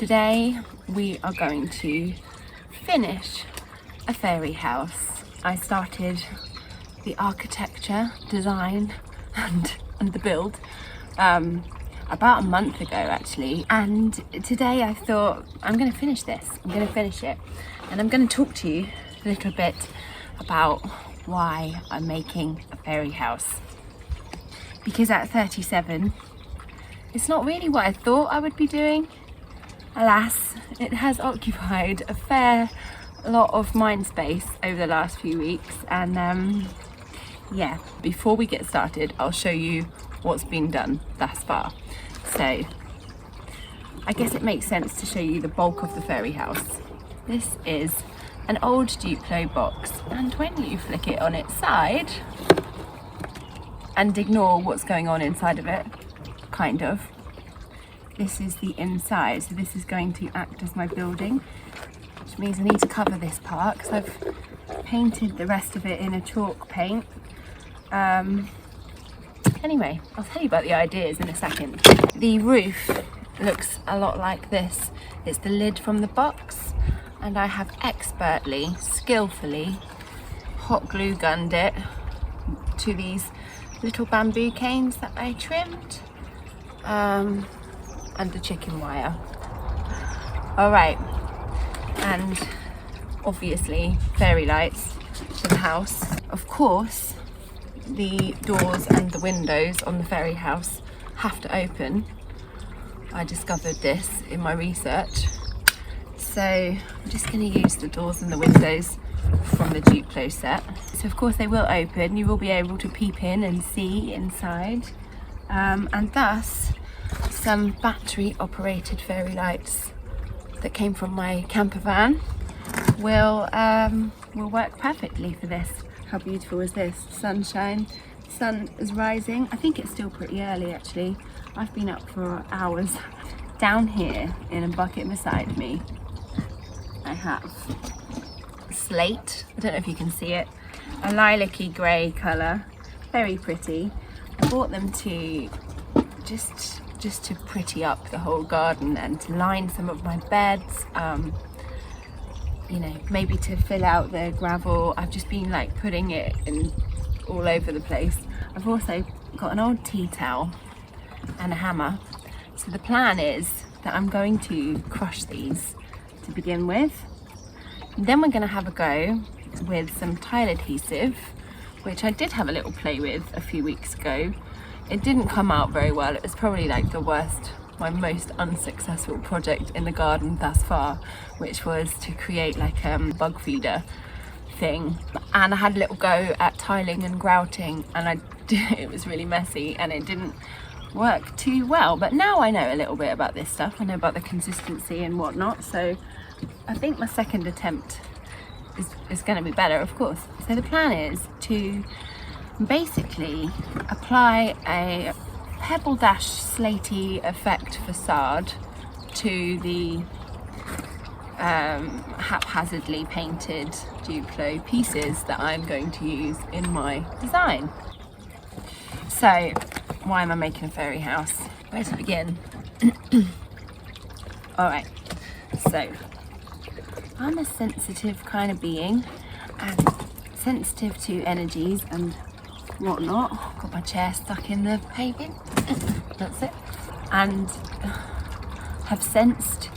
Today we are going to finish a fairy house. I started the architecture, design and the build about a month ago actually, and today I thought I'm going to finish this. I'm going to finish it and I'm going to talk to you a little bit about why I'm making a fairy house, because at 37 it's not really what I thought I would be doing. Alas, it has occupied a fair lot of mind space over the last few weeks, and yeah, before we get started I'll show you what's been done thus far. So I guess it makes sense to show you the bulk of the fairy house. This is an old Duplo box, and when you flick it on its side and ignore what's going on inside of it, kind of, this is the inside. So this is going to act as my building, which means I need to cover this part because I've painted the rest of it in a chalk paint. Anyway, I'll tell you about the ideas in a second. The roof looks a lot like this. It's the lid from the box, and I have expertly, skillfully hot glue gunned it to these little bamboo canes that I trimmed, and the chicken wire. All right, and obviously fairy lights for the house. Of course, the doors and the windows on the fairy house have to open. I discovered this in my research. So I'm just going to use the doors and the windows from the Duplo set. So of course they will open, you will be able to peep in and see inside, and thus some battery operated fairy lights that came from my camper van will work perfectly for this. How beautiful is this? Sunshine, sun is rising. I think it's still pretty early actually. I've been up for hours. Down here in a bucket beside me I have slate, I don't know if you can see it, a lilac-y grey colour, very pretty. I bought them to just to pretty up the whole garden and to line some of my beds, you know, maybe to fill out the gravel. I've just been like putting it in all over the place. I've also got an old tea towel and a hammer. So the plan is that I'm going to crush these to begin with. And then we're going to have a go with some tile adhesive, which I did have a little play with a few weeks ago. It didn't come out very well. It was probably like the worst, my most unsuccessful project in the garden thus far, which was to create like a bug feeder thing. And I had a little go at tiling and grouting, and it was really messy and it didn't work too well. But now I know a little bit about this stuff. I know about the consistency and whatnot, so I think my second attempt is going to be better, of course. So the plan is to basically apply a pebble dash slatey effect facade to the haphazardly painted Duplo pieces that I'm going to use in my design. So why am I making a fairy house? Where to begin? Alright, so I'm a sensitive kind of being, and sensitive to energies and whatnot. Got my chair stuck in the paving, that's it, and have sensed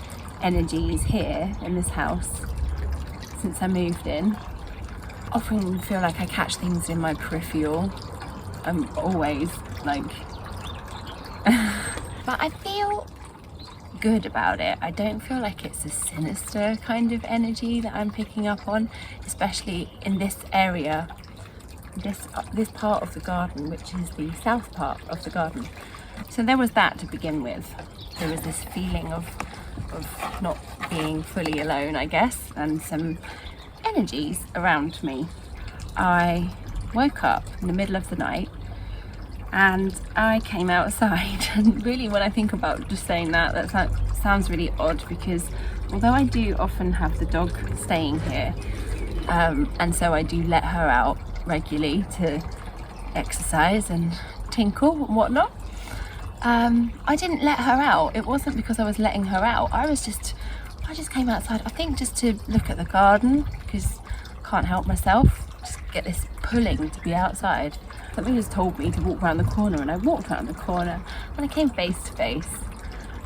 energies here in this house since I moved in. Often feel like I catch things in my peripheral. I'm always like but I feel good about it. I don't feel like it's a sinister kind of energy that I'm picking up on, especially in this area, this part of the garden, which is the south part of the garden. So there was that to begin with. There was this feeling of not being fully alone, I guess, and some energies around me. I woke up in the middle of the night and I came outside, and really when I think about just saying that sounds really odd, because although I do often have the dog staying here, and so I do let her out regularly to exercise and tinkle and whatnot, I didn't let her out. It wasn't because I was letting her out. I just came outside, I think just to look at the garden, because I can't help myself. Just get this pulling to be outside. Something just told me to walk around the corner, and I walked around the corner and I came face to face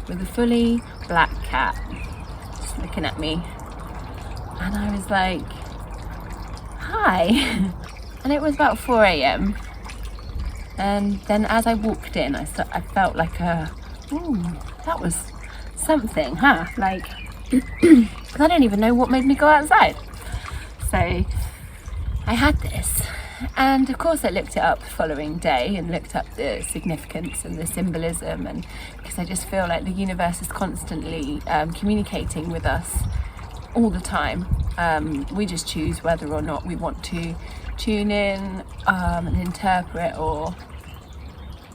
with a fully black cat just looking at me. And I was like, hi. And it was about 4 a.m. And then as I walked in, I felt like ooh, that was something, huh? Like, I don't even know what made me go outside. So I had this. And of course I looked it up the following day and looked up the significance and the symbolism, and because I just feel like the universe is constantly communicating with us all the time. We just choose whether or not we want to tune in and interpret or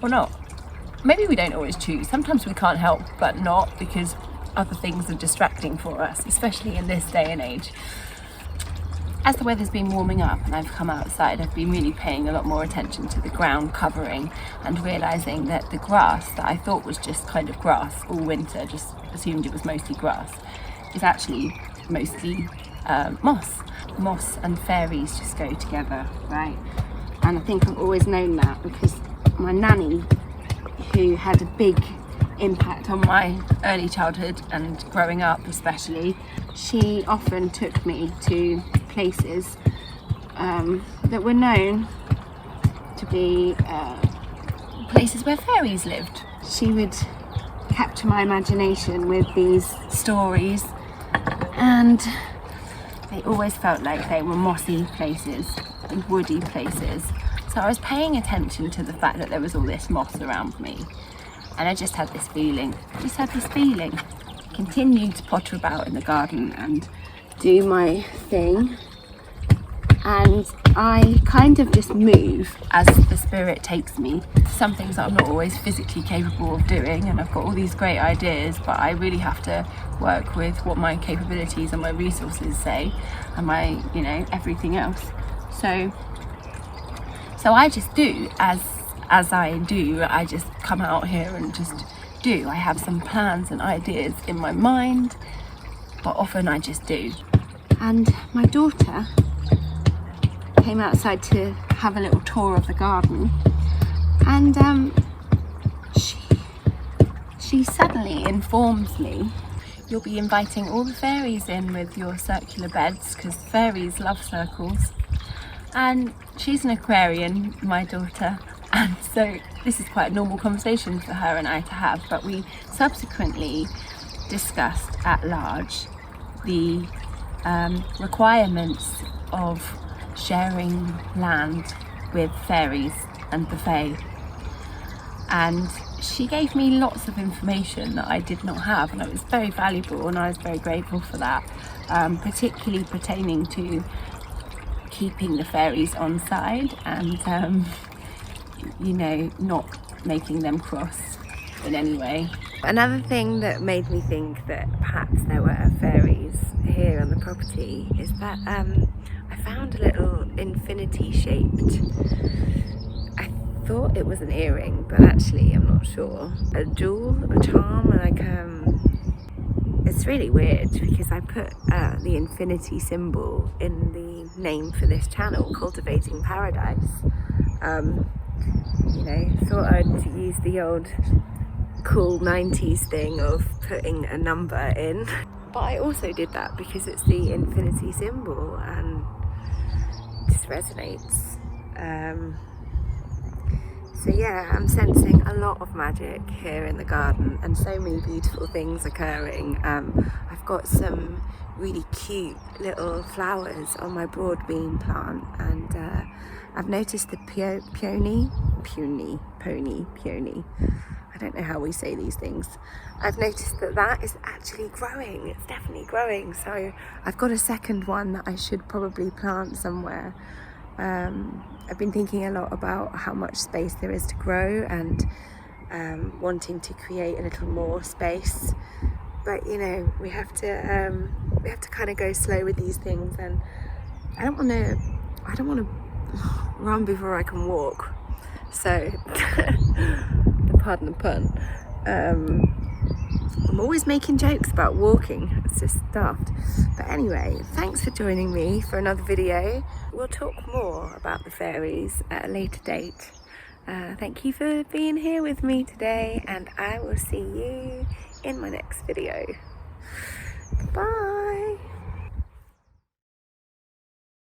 not. Maybe we don't always choose. Sometimes we can't help but not, because other things are distracting for us, especially in this day and age. As the weather's been warming up and I've come outside, I've been really paying a lot more attention to the ground covering and realising that the grass that I thought was just kind of grass all winter, just assumed it was mostly grass, is actually mostly moss. Moss and fairies just go together, right? And I think I've always known that because my nanny, who had a big impact on my early childhood and growing up especially, she often took me to places that were known to be places where fairies lived. She would capture my imagination with these stories, and they always felt like they were mossy places and woody places. So I was paying attention to the fact that there was all this moss around me, and I just had this feeling. Continued to potter about in the garden and do my thing, and I kind of just move as the spirit takes me. Some things that I'm not always physically capable of doing, and I've got all these great ideas, but I really have to work with what my capabilities and my resources say, and my, everything else. So I just do as I do. I just come out here and just do. I have some plans and ideas in my mind, but often I just do. And my daughter came outside to have a little tour of the garden, and she suddenly informs me, you'll be inviting all the fairies in with your circular beds, because fairies love circles. And she's an Aquarian, my daughter, and so this is quite a normal conversation for her and I to have, but we subsequently discussed at large the requirements of sharing land with fairies and the fae. And she gave me lots of information that I did not have, and it was very valuable, and I was very grateful for that, particularly pertaining to keeping the fairies on side and not making them cross in any way. Another thing that made me think that perhaps there were fairies here on the property is that I found a little infinity shaped, I thought it was an earring, but actually I'm not sure, a jewel, a charm, like it's really weird because I put the infinity symbol in the name for this channel, Cultivating Paradise. Thought I'd use the old cool 90s thing of putting a number in, but I also did that because it's the infinity symbol and it just resonates. So yeah, I'm sensing a lot of magic here in the garden and so many beautiful things occurring. I've got some really cute little flowers on my broad bean plant, and I've noticed the peony. I don't know how we say these things. I've noticed that is actually growing. It's definitely growing. So I've got a second one that I should probably plant somewhere. I've been thinking a lot about how much space there is to grow and wanting to create a little more space. But we have to kind of go slow with these things, and I don't want to run before I can walk. So the pardon the pun. I'm always making jokes about walking, it's just daft. But anyway, thanks for joining me for another video. We'll talk more about the fairies at a later date. Thank you for being here with me today, and I will see you in my next video. Bye!